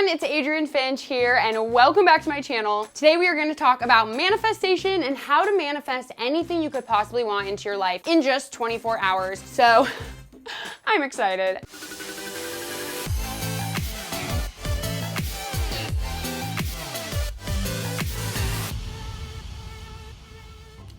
everyone, it's Adrienne Finch here and welcome back to my channel. Today we are going to talk about manifestation and how to manifest anything you could possibly want into your life in just 24 hours. So I'm excited.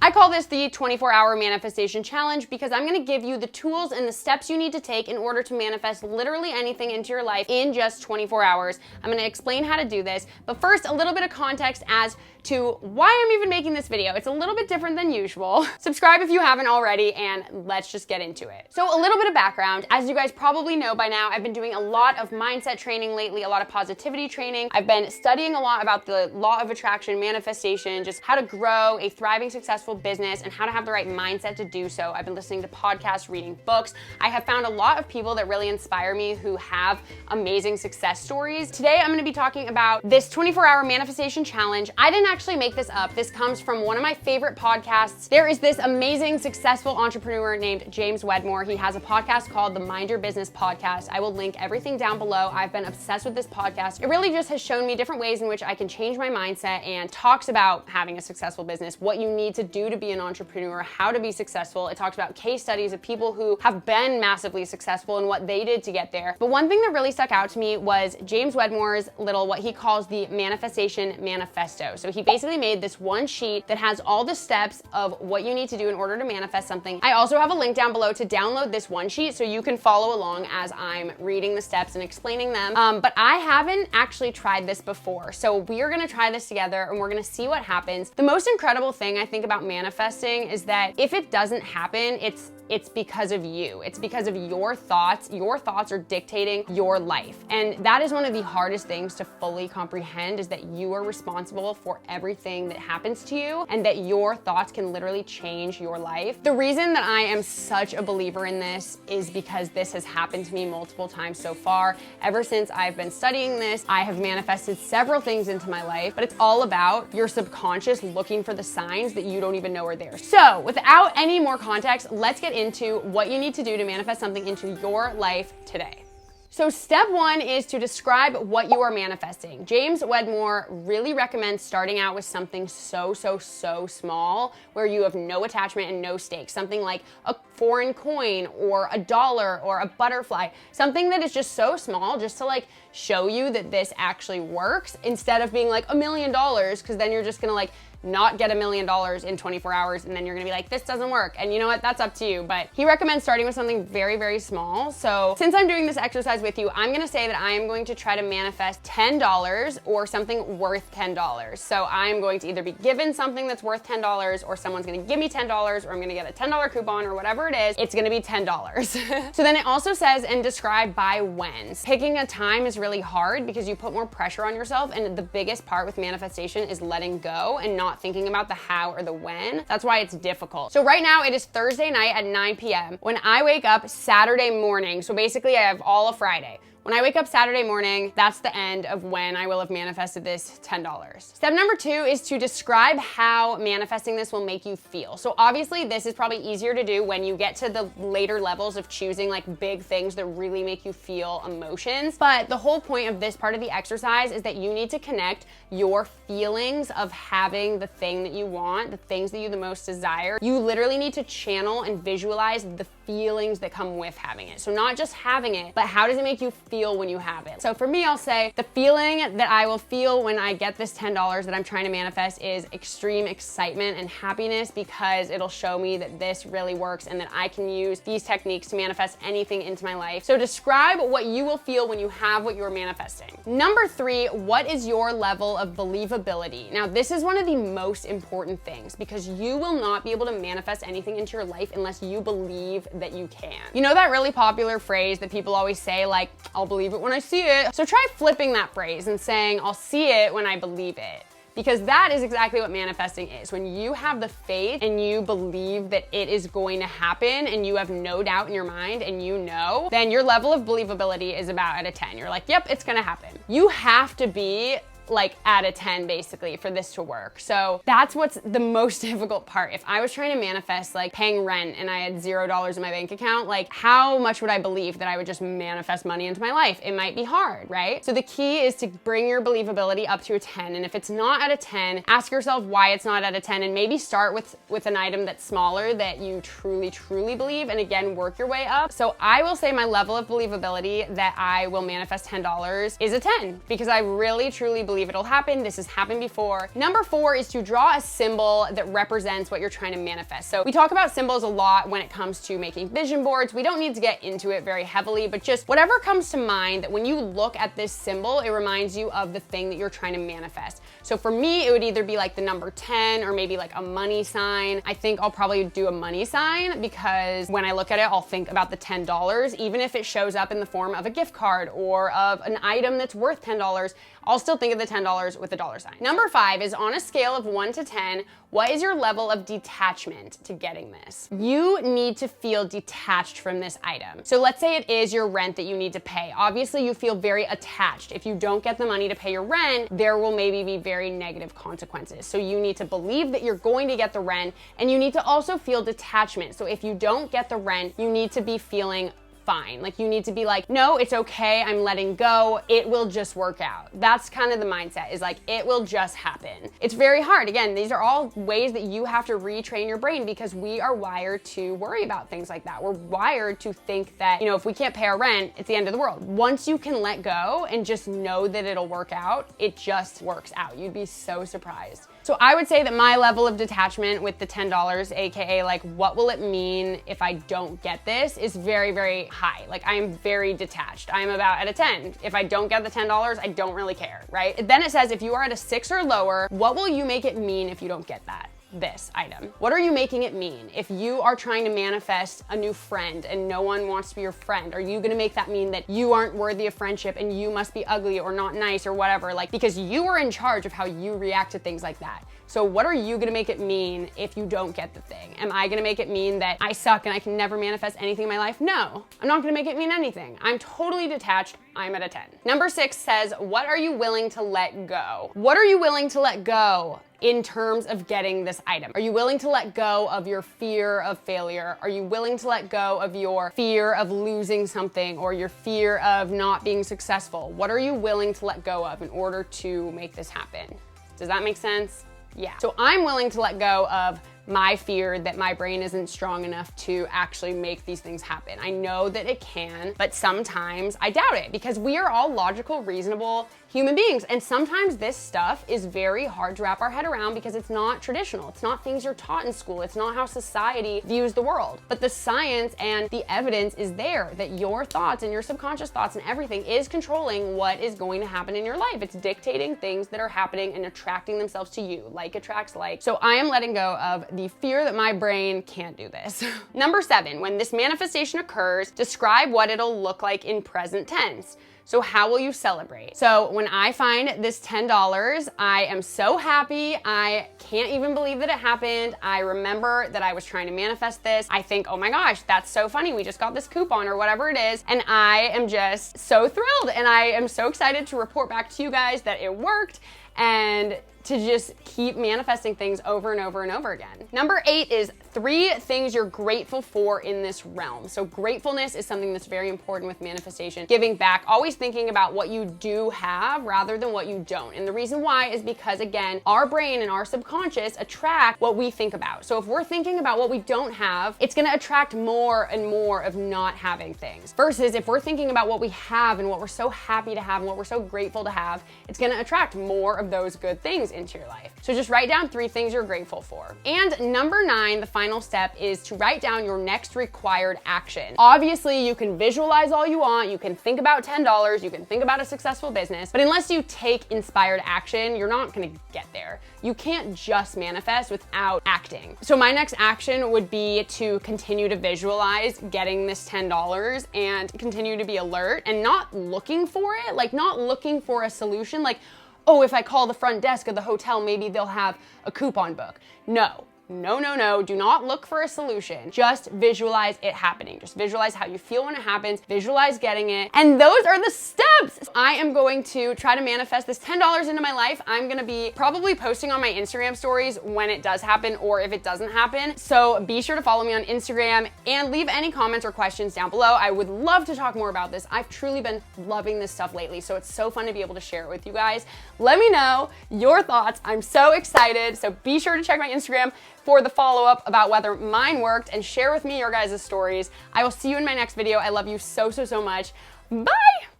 I call this the 24-hour manifestation challenge because I'm gonna give you the tools and the steps you need to take in order to manifest literally anything into your life in just 24 hours. I'm gonna explain how to do this, but first, a little bit of context as to why I'm even making this video. It's a little bit different than usual. Subscribe if you haven't already, and let's just get into it. So a little bit of background. As you guys probably know by now, I've been doing a lot of mindset training lately, a lot of positivity training. I've been studying a lot about the law of attraction, manifestation, just how to grow a thriving, successful business and how to have the right mindset to do so. I've been listening to podcasts, reading books. I have found a lot of people that really inspire me who have amazing success stories. Today, I'm gonna be talking about this 24-hour manifestation challenge. I didn't actually make this up. This comes from one of my favorite podcasts. There is this amazing, successful entrepreneur named James Wedmore. He has a podcast called the Mind Your Business Podcast. I will link everything down below. I've been obsessed with this podcast. It really just has shown me different ways in which I can change my mindset and talks about having a successful business, what you need to do to be an entrepreneur, how to be successful. It talks about case studies of people who have been massively successful and what they did to get there. But one thing that really stuck out to me was James Wedmore's little, what he calls the Manifestation Manifesto. So he basically made this one sheet that has all the steps of what you need to do in order to manifest something. I also have a link down below to download this one sheet so you can follow along as I'm reading the steps and explaining them. But I haven't actually tried this before. So we are gonna try this together and we're gonna see what happens. The most incredible thing I think about manifesting is that if it doesn't happen, it's because of you. It's because of your thoughts. Your thoughts are dictating your life. And that is one of the hardest things to fully comprehend, is that you are responsible for everything that happens to you and that your thoughts can literally change your life. The reason that I am such a believer in this is because this has happened to me multiple times so far. Ever since I've been studying this, I have manifested several things into my life, but it's all about your subconscious looking for the signs that you don't even know are there. So without any more context, let's get into what you need to do to manifest something into your life today. So step one is to describe what you are manifesting. James Wedmore really recommends starting out with something so small where you have no attachment and no stakes. Something like a foreign coin or a dollar or a butterfly. Something that is just so small just to like show you that this actually works, instead of being like $1 million, because then you're just gonna like not get $1 million in 24 hours and then you're gonna be like, this doesn't work. And you know what, that's up to you. But he recommends starting with something very small. So since I'm doing this exercise with you, I'm gonna say that I am going to try to manifest $10 or something worth $10. So I'm going to either be given something that's worth $10 or someone's gonna give me $10 or I'm gonna get a $10 coupon or whatever it is, it's gonna be $10. So then it also says, and describe by when. Picking a time is really hard because you put more pressure on yourself, and the biggest part with manifestation is letting go and not thinking about the how or the when. That's why it's difficult. So right now it is Thursday night at 9 p.m. When I wake up Saturday morning, so basically I have all of Friday. When I wake up Saturday morning, that's the end of when I will have manifested this $10. Step number two is to describe how manifesting this will make you feel. So obviously this is probably easier to do when you get to the later levels of choosing like big things that really make you feel emotions. But the whole point of this part of the exercise is that you need to connect your feelings of having the thing that you want, the things that you the most desire. You literally need to channel and visualize the feelings that come with having it. So not just having it, but how does it make you feel when you have it? So for me, I'll say the feeling that I will feel when I get this $10 that I'm trying to manifest is extreme excitement and happiness, because it'll show me that this really works and that I can use these techniques to manifest anything into my life. So describe what you will feel when you have what you're manifesting. Number three, what is your level of believability? Now, this is one of the most important things, because you will not be able to manifest anything into your life unless you believe that you can. You know that really popular phrase that people always say, like, I'll believe it when I see it. So try flipping that phrase and saying, I'll see it when I believe it. Because that is exactly what manifesting is. When you have the faith and you believe that it is going to happen and you have no doubt in your mind and you know, then your level of believability is about at a 10. You're like, yep, it's gonna happen. You have to be like at a 10 basically for this to work. So that's what's the most difficult part. If I was trying to manifest like paying rent and I had $0 in my bank account, like how much would I believe that I would just manifest money into my life? It might be hard, right? So the key is to bring your believability up to a 10. And if it's not at a 10, ask yourself why it's not at a 10 and maybe start with an item that's smaller that you truly believe, and again, work your way up. So I will say my level of believability that I will manifest $10 is a 10 because I really truly believe it'll happen. This has happened before. Number 4 is to draw a symbol that represents what you're trying to manifest. So we talk about symbols a lot when it comes to making vision boards. We don't need to get into it very heavily, but just whatever comes to mind that when you look at this symbol, it reminds you of the thing that you're trying to manifest. So for me, it would either be like the number 10 or maybe like a money sign. I think I'll probably do a money sign because when I look at it, I'll think about the $10, even if it shows up in the form of a gift card or of an item that's worth $10, I'll still think of the $10 with a dollar sign. Number 5 is on a scale of 1 to 10, what is your level of detachment to getting this? You need to feel detached from this item. So let's say it is your rent that you need to pay. Obviously, you feel very attached. If you don't get the money to pay your rent, there will maybe be very negative consequences. So you need to believe that you're going to get the rent, and you need to also feel detachment. So if you don't get the rent, you need to be feeling fine. Like you need to be like, no, it's okay. I'm letting go. It will just work out. That's kind of the mindset, is like, it will just happen. It's very hard. Again, these are all ways that you have to retrain your brain because we are wired to worry about things like that. We're wired to think that, you know, if we can't pay our rent, it's the end of the world. Once you can let go and just know that it'll work out, it just works out. You'd be so surprised. So I would say that my level of detachment with the $10, AKA like, what will it mean if I don't get this, is very high. Like I am very detached. I am about at a 10. If I don't get the $10, I don't really care, right? Then it says if you are at a 6 or lower, what will you make it mean if you don't get that? This item. What are you making it mean? If you are trying to manifest a new friend and no one wants to be your friend, are you gonna make that mean that you aren't worthy of friendship and you must be ugly or not nice or whatever? Like, because you are in charge of how you react to things like that. So what are you gonna make it mean if you don't get the thing? Am I gonna make it mean that I suck and I can never manifest anything in my life? No, I'm not gonna make it mean anything. I'm totally detached. I'm at a 10. Number 6 says, what are you willing to let go? What are you willing to let go in terms of getting this item? Are you willing to let go of your fear of failure? Are you willing to let go of your fear of losing something or your fear of not being successful? What are you willing to let go of in order to make this happen? Does that make sense? Yeah. So I'm willing to let go of my fear that my brain isn't strong enough to actually make these things happen. I know that it can, but sometimes I doubt it because we are all logical, reasonable human beings. And sometimes this stuff is very hard to wrap our head around because it's not traditional. It's not things you're taught in school. It's not how society views the world. But the science and the evidence is there that your thoughts and your subconscious thoughts and everything is controlling what is going to happen in your life. It's dictating things that are happening and attracting themselves to you. Like attracts like. So I am letting go of the fear that my brain can't do this. Number 7, when this manifestation occurs, describe what it'll look like in present tense. So how will you celebrate? So when I find this $10, I am so happy. I can't even believe that it happened. I remember that I was trying to manifest this. I think, oh my gosh, that's so funny. We just got this coupon or whatever it is. And I am just so thrilled. And I am so excited to report back to you guys that it worked and to just keep manifesting things over and over and over again. Number 8 is 3 things you're grateful for in this realm. So gratefulness is something that's very important with manifestation. Giving back, always thinking about what you do have rather than what you don't. And the reason why is because, again, our brain and our subconscious attract what we think about. So if we're thinking about what we don't have, it's gonna attract more and more of not having things. Versus if we're thinking about what we have and what we're so happy to have and what we're so grateful to have, it's gonna attract more of those good things into your life. So just write down 3 things you're grateful for. And number 9, the final step, is to write down your next required action. Obviously, you can visualize all you want, you can think about $10, you can think about a successful business, but unless you take inspired action, you're not gonna get there. You can't just manifest without acting. So my next action would be to continue to visualize getting this $10 and continue to be alert and not looking for it, like not looking for a solution, like, oh, if I call the front desk of the hotel, maybe they'll have a coupon book. No, No, no, no. Do not look for a solution. Just visualize it happening. Just visualize how you feel when it happens. Visualize getting it. And those are the steps. I am going to try to manifest this $10 into my life. I'm gonna be probably posting on my Instagram stories when it does happen or if it doesn't happen. So be sure to follow me on Instagram and leave any comments or questions down below. I would love to talk more about this. I've truly been loving this stuff lately, so it's so fun to be able to share it with you guys. Let me know your thoughts. I'm so excited. So be sure to check my Instagram for the follow-up about whether mine worked and share with me your guys' stories. I will see you in my next video. I love you so, so, so much. Bye!